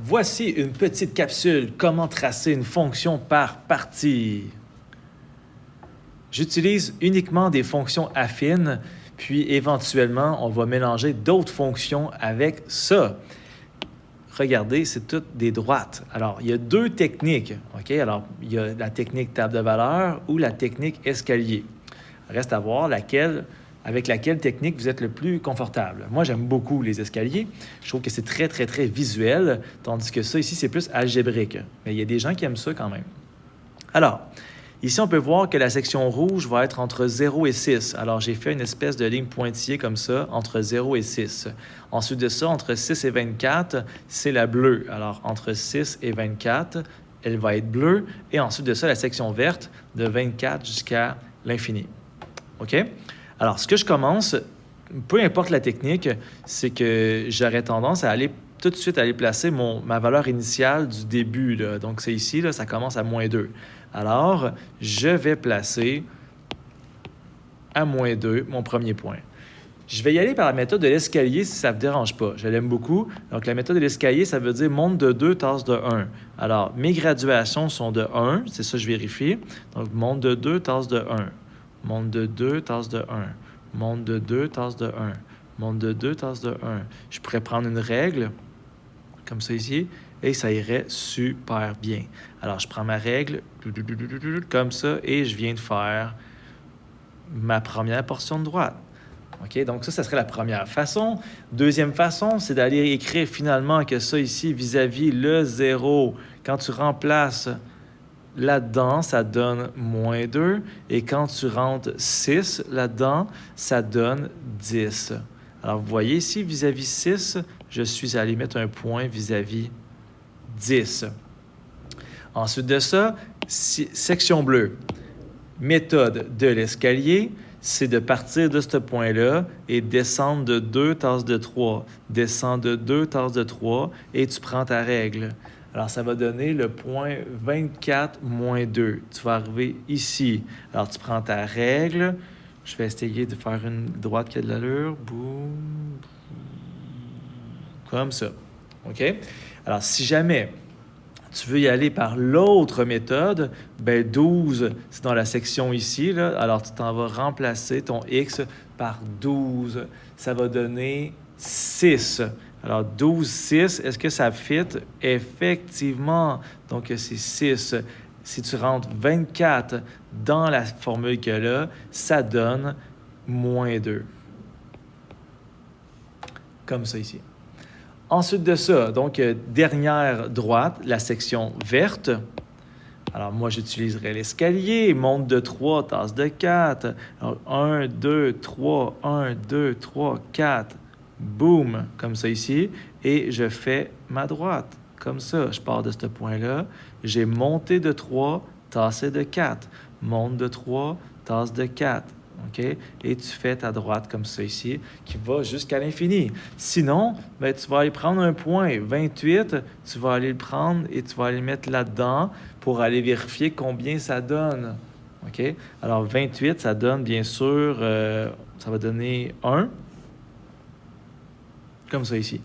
Voici une petite capsule, comment tracer une fonction par partie. J'utilise uniquement des fonctions affines, puis éventuellement, on va mélanger d'autres fonctions avec ça. Regardez, c'est toutes des droites. Alors, il y a deux techniques, OK? Alors, il y a la technique table de valeur ou la technique escalier. Reste à voir avec laquelle technique vous êtes le plus confortable. Moi, j'aime beaucoup les escaliers. Je trouve que c'est très, très, très visuel, tandis que ça, ici, c'est plus algébrique. Mais il y a des gens qui aiment ça quand même. Alors, ici, on peut voir que la section rouge va être entre 0 et 6. Alors, j'ai fait une espèce de ligne pointillée comme ça, entre 0 et 6. Ensuite de ça, entre 6 et 24, c'est la bleue. Alors, entre 6 et 24, elle va être bleue. Et ensuite de ça, la section verte, de 24 jusqu'à l'infini. OK? Alors, ce que je commence, peu importe la technique, c'est que j'aurais tendance à aller tout de suite aller placer ma valeur initiale du début. Là. Donc, c'est ici, là, ça commence à moins 2. Alors, je vais placer à moins 2 mon premier point. Je vais y aller par la méthode de l'escalier si ça ne vous dérange pas. Je l'aime beaucoup. Donc, la méthode de l'escalier, ça veut dire monte de 2, tasse de 1. Alors, mes graduations sont de 1. C'est ça que je vérifie. Donc, monte de 2, tasse de 1. Monte de 2, tasse de 1. Monte de 2, tasse de 1. Monte de 2, tasse de 1. Je pourrais prendre une règle, comme ça ici, et ça irait super bien. Alors, je prends ma règle, comme ça, et je viens de faire ma première portion de droite. OK? Donc, ça serait la première façon. Deuxième façon, c'est d'aller écrire finalement que ça ici, vis-à-vis le 0, quand tu remplaces là-dedans, ça donne moins 2. Et quand tu rentres 6 là-dedans, ça donne 10. Alors, vous voyez ici, vis-à-vis 6, je suis allé mettre un point vis-à-vis 10. Ensuite de ça, section bleue. Méthode de l'escalier, c'est de partir de ce point-là et descendre de 2 tasses de 3. Descends de 2 tasses de 3 et tu prends ta règle. Alors, ça va donner le point 24 moins 2. Tu vas arriver ici. Alors, tu prends ta règle. Je vais essayer de faire une droite qui a de l'allure. Boum. Comme ça. OK? Alors, si jamais tu veux y aller par l'autre méthode, ben 12, c'est dans la section ici. Là. Alors, tu t'en vas remplacer ton X par 12. Ça va donner 6. Alors, 12, 6, est-ce que ça fit? Effectivement. Donc, c'est 6. Si tu rentres 24 dans la formule que là, ça donne moins 2. Comme ça ici. Ensuite de ça, donc, dernière droite, la section verte. Alors, moi, j'utiliserai l'escalier, monte de 3, tasse de 4. Alors, 1, 2, 3, 1, 2, 3, 4. Boum, comme ça ici. Et je fais ma droite, comme ça. Je pars de ce point-là. J'ai monté de 3, tassé de 4. Monte de 3, tasse de 4. OK? Et tu fais ta droite comme ça ici, qui va jusqu'à l'infini. Sinon, ben, tu vas aller prendre un point 28, tu vas aller le prendre et tu vas aller le mettre là-dedans pour aller vérifier combien ça donne. OK? Alors, 28, ça donne, bien sûr, ça va donner 1, comme ça ici.